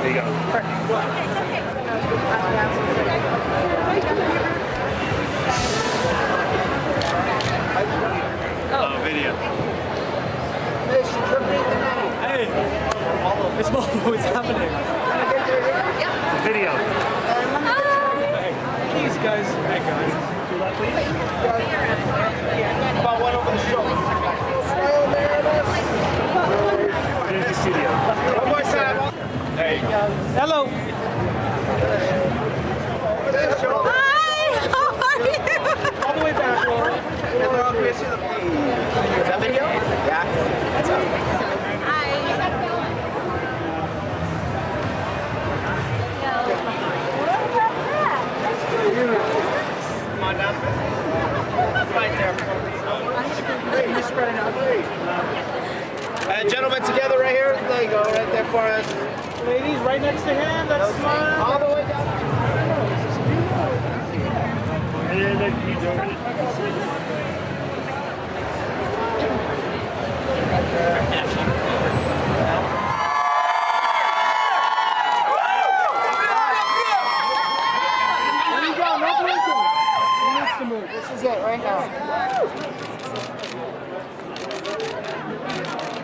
There you go. Oh, video. Hey, it's Mo. What's happening? Video. Please, guys. Hey, guys. Do that, please. About one over the shoulder. Here's the studio. One more time. There you go. Hello. Hi, how are you? All the way back, Laurel. And we're all facing the plane. Is that video? Yeah. What's up? Hi. Come on down. Right there. You're spreading out. Gentlemen, together right here. There you go, right there for us. Ladies, right next to him. That's smile. All the way down. There you go, no blinking. He needs to move. This is it right now.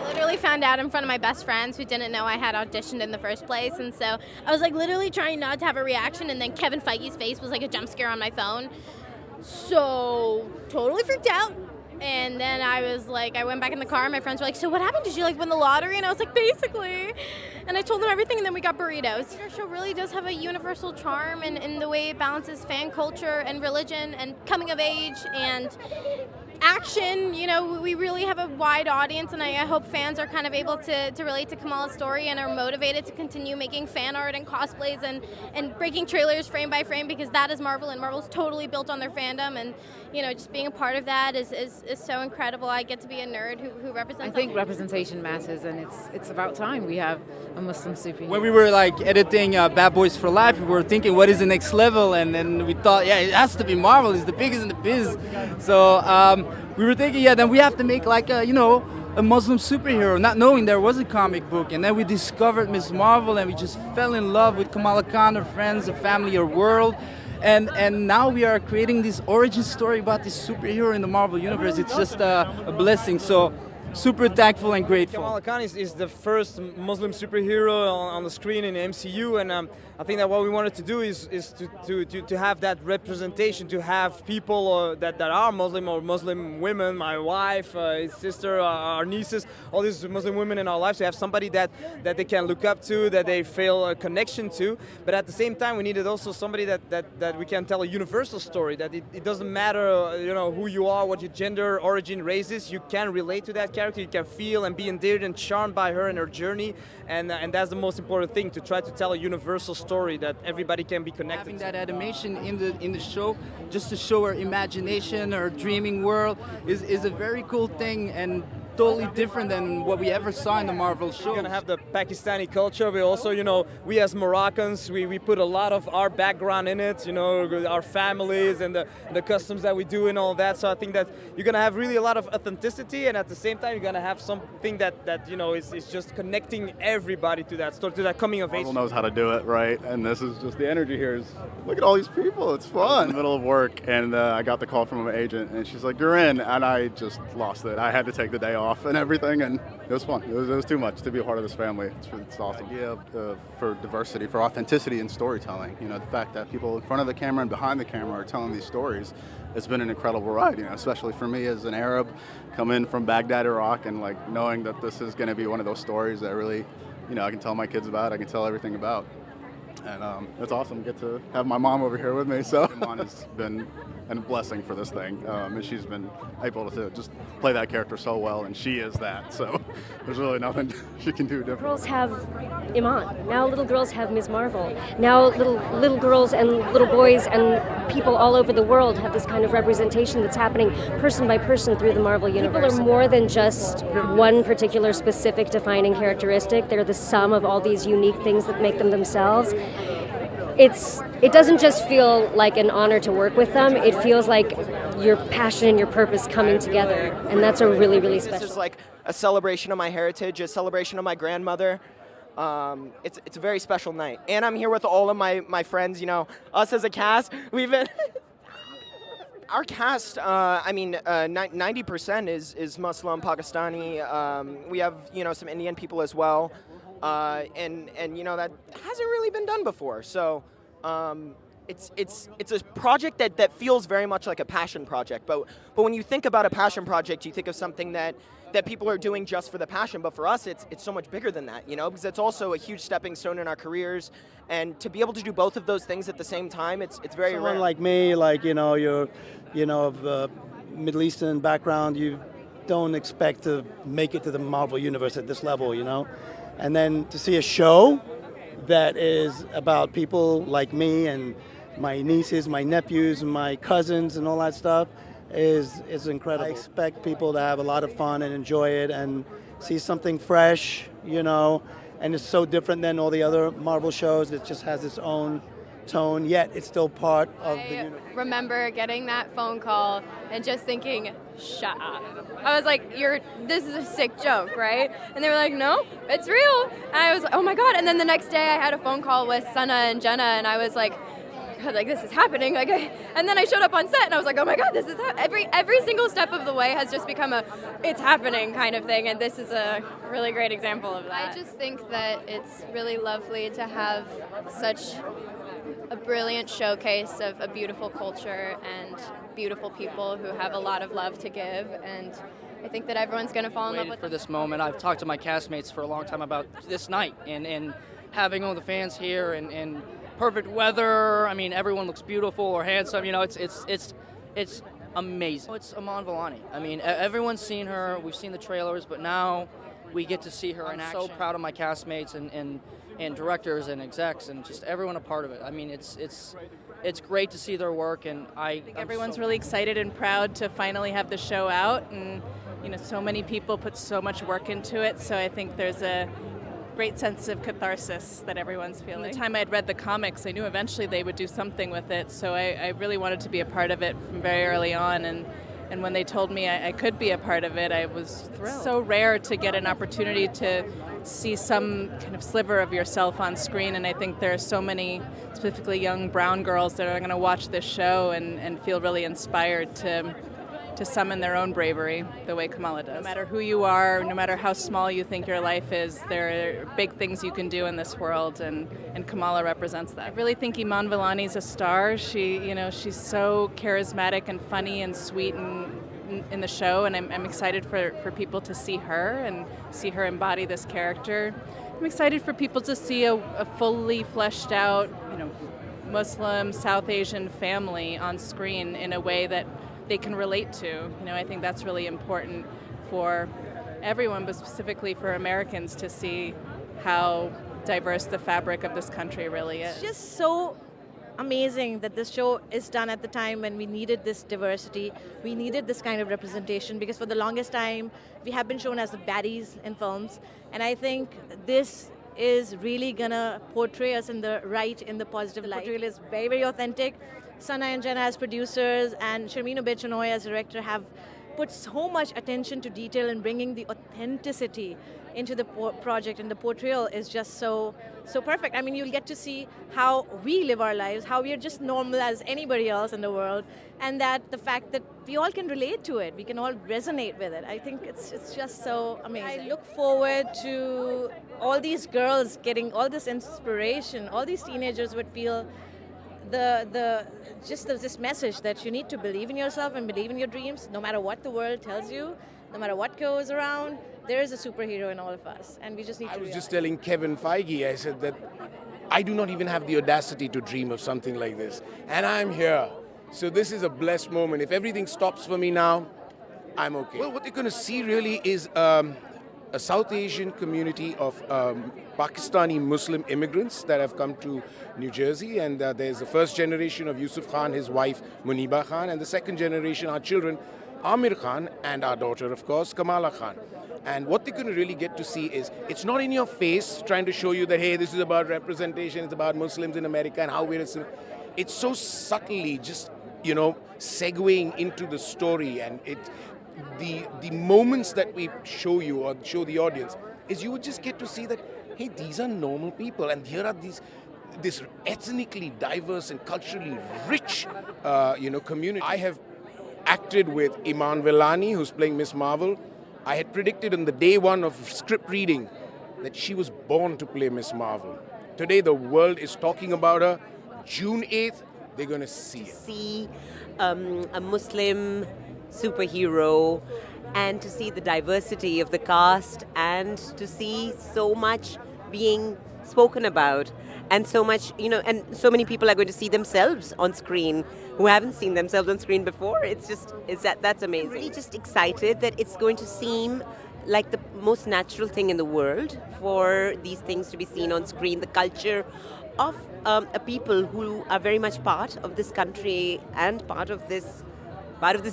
Literally found out in front of my best friends who didn't know I had auditioned in the first place, and so I was like literally trying not to have a reaction, and then Kevin Feige's face was like a jump scare on my phone, so totally freaked out. And then I was like, I went back in the car, and my friends were like, so what happened? Did you like win the lottery? And I was like, basically. And I told them everything, and then we got burritos. Our show really does have a universal charm in the way it balances fan culture and religion and coming of age and action. You know, we really have a wide audience, and I hope fans are kind of able to relate to Kamala's story and are motivated to continue making fan art and cosplays and breaking trailers frame by frame, because that is Marvel, and Marvel's totally built on their fandom, and you know, just being a part of that is so incredible. I get to be a nerd who represents. I think representation matters, and it's about time we have a Muslim superhero. When we were like editing Bad Boys for Life, we were thinking, what is the next level? And then we thought, yeah, it has to be Marvel. It's the biggest in the biz. So we were thinking, yeah, then we have to make like a Muslim superhero, not knowing there was a comic book. And then we discovered Ms. Marvel, and we just fell in love with Kamala Khan, her friends, her family, her world. And now we are creating this origin story about this superhero in the Marvel Universe. It's just a blessing. So super thankful and grateful. Kamala Khan is the first Muslim superhero on the screen in MCU, and I think that what we wanted to do is to have that representation, to have people that are Muslim or Muslim women, my wife, his sister, our nieces, all these Muslim women in our lives, to have somebody that they can look up to, that they feel a connection to. But at the same time, we needed also somebody that we can tell a universal story, that it doesn't matter who you are, what your gender, origin, race is, you can relate to that character, you can feel and be endeared and charmed by her and her journey, and that's the most important thing, to try to tell a universal story that everybody can be connected Having to. that animation in the show, just to show her imagination, her dreaming world, is a very cool thing, and totally different than what we ever saw in the Marvel show. We're gonna have the Pakistani culture. We also, we as Moroccans, we put a lot of our background in it, our families and the customs that we do and all that. So I think that you're gonna have really a lot of authenticity, and at the same time, you're gonna have something that is just connecting everybody to that story, to that coming of age. Marvel knows how to do it, right? And this is just the energy here. Look at all these people. It's fun. In the middle of work, and I got the call from an agent, and she's like, "You're in," and I just lost it. I had to take the day off and everything, and it was fun. It was too much to be a part of this family. It's awesome. Yeah, for diversity, for authenticity in storytelling. The fact that people in front of the camera and behind the camera are telling these stories, it's been an incredible ride. Especially for me as an Arab, coming from Baghdad, Iraq, and like knowing that this is going to be one of those stories that really, I can tell my kids about. I can tell everything about. And it's awesome to get to have my mom over here with me. So Iman has been a blessing for this thing. And she's been able to just play that character so well, and she is that. So there's really nothing she can do different. Girls have Iman. Now little girls have Ms. Marvel. Now little girls and little boys and people all over the world have this kind of representation that's happening person by person through the Marvel universe. People are more than just one particular specific defining characteristic. They're the sum of all these unique things that make them themselves. It doesn't just feel like an honor to work with them. It feels like your passion and your purpose coming together, and that's a really, really special. This is like a celebration of my heritage, a celebration of my grandmother. It's a very special night. And I'm here with all of my friends, you know, us as a cast. We've been... Our cast, 90% is Muslim, Pakistani. We have, you know, some Indian people as well. And you know, that hasn't really been done before. So it's a project that feels very much like a passion project. But when you think about a passion project, you think of something that people are doing just for the passion. But for us, it's so much bigger than that, you know, because it's also a huge stepping stone in our careers. And to be able to do both of those things at the same time, it's very rare. Someone like me, like, you know, you're, you know, of Middle Eastern background, you don't expect to make it to the Marvel Universe at this level, you know? And then to see a show that is about people like me and my nieces, my nephews, my cousins and all that stuff is incredible. I expect people to have a lot of fun and enjoy it and see something fresh, you know, and it's so different than all the other Marvel shows. It just has its own tone, yet it's still part of the universe. I remember getting that phone call and just thinking, shut up. I was like, this is a sick joke, right? And they were like, no, it's real. And I was like, oh my God. And then the next day I had a phone call with Sana and Jenna, and I was like, God, like, this is happening. And then I showed up on set and I was like, oh my God, this is every single step of the way has just become it's happening kind of thing. And this is a really great example of that. I just think that it's really lovely to have such a brilliant showcase of a beautiful culture and beautiful people who have a lot of love to give, and I think that everyone's going to fall in love with for this moment. I've talked to my castmates for a long time about this night and having all the fans here and perfect weather. I mean, everyone looks beautiful or handsome. You know, it's amazing. It's Iman Vellani. I mean, everyone's seen her. We've seen the trailers, but now we get to see her in action. I'm so proud of my castmates and directors and execs and just everyone a part of it. I mean, it's great to see their work, and I think everyone's really excited and proud to finally have the show out, and you know, so many people put so much work into it. So I think there's a great sense of catharsis that everyone's feeling. From the time I had read the comics, I knew eventually they would do something with it. So I really wanted to be a part of it from very early on, and when they told me I could be a part of it, I was thrilled. So rare to get an opportunity to see some kind of sliver of yourself on screen, and I think there are so many, specifically young brown girls, that are going to watch this show and feel really inspired to summon their own bravery the way Kamala does. No matter who you are, no matter how small you think your life is, there are big things you can do in this world, and Kamala represents that. I really think Iman Vellani's a star. She's so charismatic and funny and sweet in the show, and I'm excited for people to see her and see her embody this character. I'm excited for people to see a fully fleshed out, you know, Muslim, South Asian family on screen in a way that they can relate to. You know, I think that's really important for everyone, but specifically for Americans, to see how diverse the fabric of this country really is. It's just so amazing that this show is done at the time when we needed this diversity. We needed this kind of representation, because for the longest time we have been shown as the baddies in films, and I think this is really gonna portray us in the positive light. The portrayal is very, very authentic. Sana and Jenna as producers and Sharmeen Obaid-Chinoy as director have put so much attention to detail in bringing the authenticity into the project, and the portrayal is just so perfect. I mean, you'll get to see how we live our lives, how we are just normal as anybody else in the world, and that the fact that we all can relate to it, we can all resonate with it. I think it's just so amazing. I look forward to all these girls getting all this inspiration. All these teenagers would feel this message that you need to believe in yourself and believe in your dreams, no matter what the world tells you, no matter what goes around. There is a superhero in all of us, and we just need to realize. I was just telling Kevin Feige, I said that I do not even have the audacity to dream of something like this, and I'm here. So this is a blessed moment. If everything stops for me now, I'm okay. Well, what you're going to see really is a South Asian community of Pakistani Muslim immigrants that have come to New Jersey, and there's the first generation of Yusuf Khan, his wife Muniba Khan, and the second generation, our children, Amir Khan, and our daughter, of course, Kamala Khan. And what they're going to really get to see is, it's not in your face trying to show you that, hey, this is about representation, it's about Muslims in America and how we're... It's so subtly just, you know, segueing into the story, and the moments that we show you or show the audience is you would just get to see that hey, these are normal people, and here are this ethnically diverse and culturally rich, community. I have acted with Iman Vellani, who's playing Miss Marvel. I had predicted on the day one of script reading that she was born to play Miss Marvel. Today, the world is talking about her. June 8th, they're going to see it. See a Muslim superhero, and to see the diversity of the cast, and to see so much being spoken about, and so much, and so many people are going to see themselves on screen who haven't seen themselves on screen before. That's amazing. I'm really just excited that it's going to seem like the most natural thing in the world for these things to be seen on screen. The culture of a people who are very much part of this country and part of this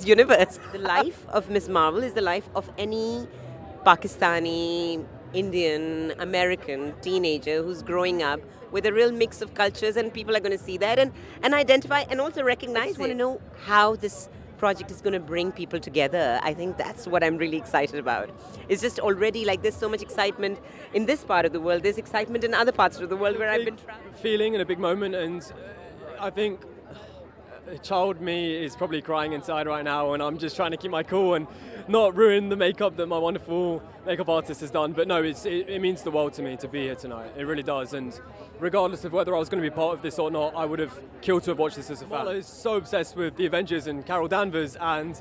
universe. The life of Miss Marvel is the life of any Pakistani, Indian, American teenager who's growing up with a real mix of cultures, and people are going to see that and identify and also recognize. I just want to know how this project is going to bring people together. I think that's what I'm really excited about. It's just already like there's so much excitement in this part of the world. There's excitement in other parts of the world where I've been traveling. Feeling and a big moment, and I think child me is probably crying inside right now, and I'm just trying to keep my cool and not ruin the makeup that my wonderful makeup artist has done. But no, it means the world to me to be here tonight. It really does. And regardless of whether I was going to be part of this or not, I would have killed to have watched this as a fan. Fallah is so obsessed with the Avengers and Carol Danvers, and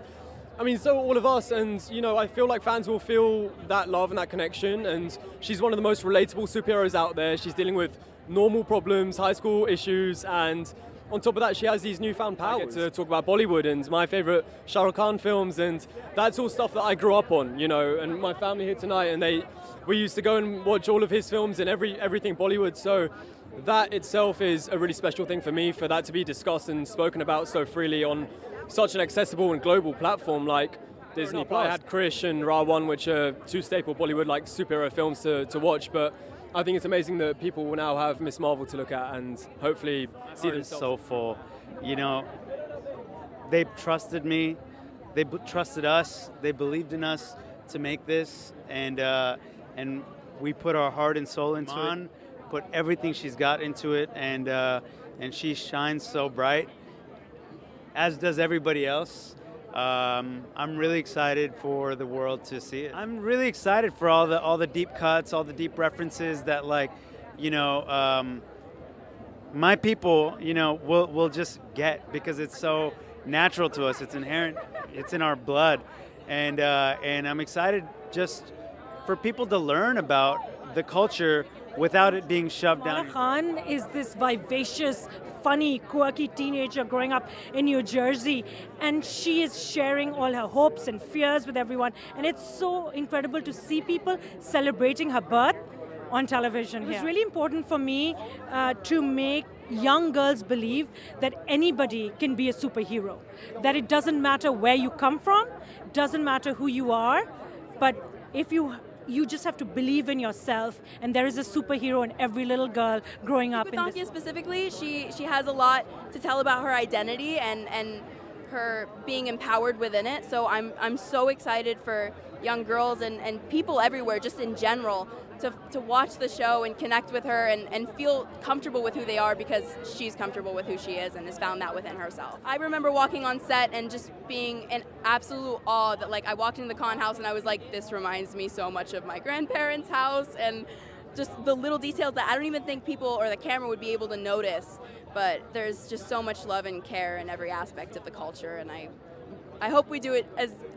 I mean, so are all of us. And I feel like fans will feel that love and that connection. And she's one of the most relatable superheroes out there. She's dealing with normal problems, high school issues, and on top of that, she has these newfound powers. I get to talk about Bollywood and my favorite Shah Khan films, and that's all stuff that I grew up on, and my family here tonight, and we used to go and watch all of his films and everything Bollywood. So that itself is a really special thing for me, for that to be discussed and spoken about so freely on such an accessible and global platform like Disney+. I had Krish and Rawan, which are two staple Bollywood superhero films to watch, but I think it's amazing that people will now have Miss Marvel to look at and hopefully see themselves. So full. They trusted me, they trusted us, they believed in us to make this, and we put our heart and soul into it, put everything she's got into it, and she shines so bright, as does everybody else. I'm really excited for the world to see it. I'm really excited for all the deep cuts, all the deep references that my people, will just get, because it's so natural to us. It's inherent. It's in our blood, and I'm excited just for people to learn about the culture without it being shoved down. Kamala Khan is this vivacious, funny, quirky teenager growing up in New Jersey, and she is sharing all her hopes and fears with everyone, and it's so incredible to see people celebrating her birth on television. It was really important for me to make young girls believe that anybody can be a superhero, that it doesn't matter where you come from, doesn't matter who you are, but if you just have to believe in yourself, and there is a superhero in every little girl growing up. With Nakia specifically, she has a lot to tell about her identity and her being empowered within it. So I'm so excited for young girls and people everywhere, just in general, to watch the show and connect with her and feel comfortable with who they are, because she's comfortable with who she is and has found that within herself. I remember walking on set and just being in absolute awe that I walked into the Khan house and I was like, this reminds me so much of my grandparents' house, and just the little details that I don't even think people or the camera would be able to notice, but there's just so much love and care in every aspect of the culture, and I hope we do it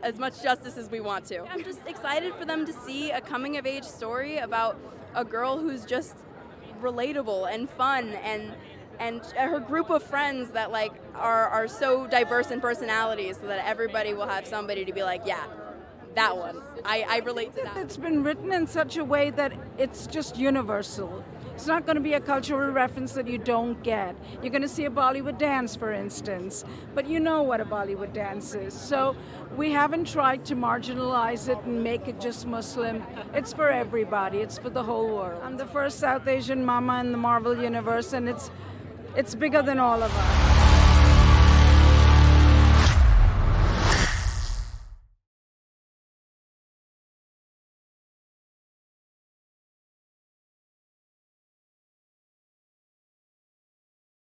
as much justice as we want to. I'm just excited for them to see a coming-of-age story about a girl who's just relatable and fun, and her group of friends that are so diverse in personalities, so that everybody will have somebody to be like, yeah, that one. I relate to that. It's been written in such a way that it's just universal. It's not going to be a cultural reference that you don't get. You're going to see a Bollywood dance, for instance, but you know what a Bollywood dance is. So we haven't tried to marginalize it and make it just Muslim. It's for everybody. It's for the whole world. I'm the first South Asian mama in the Marvel universe, and it's bigger than all of us.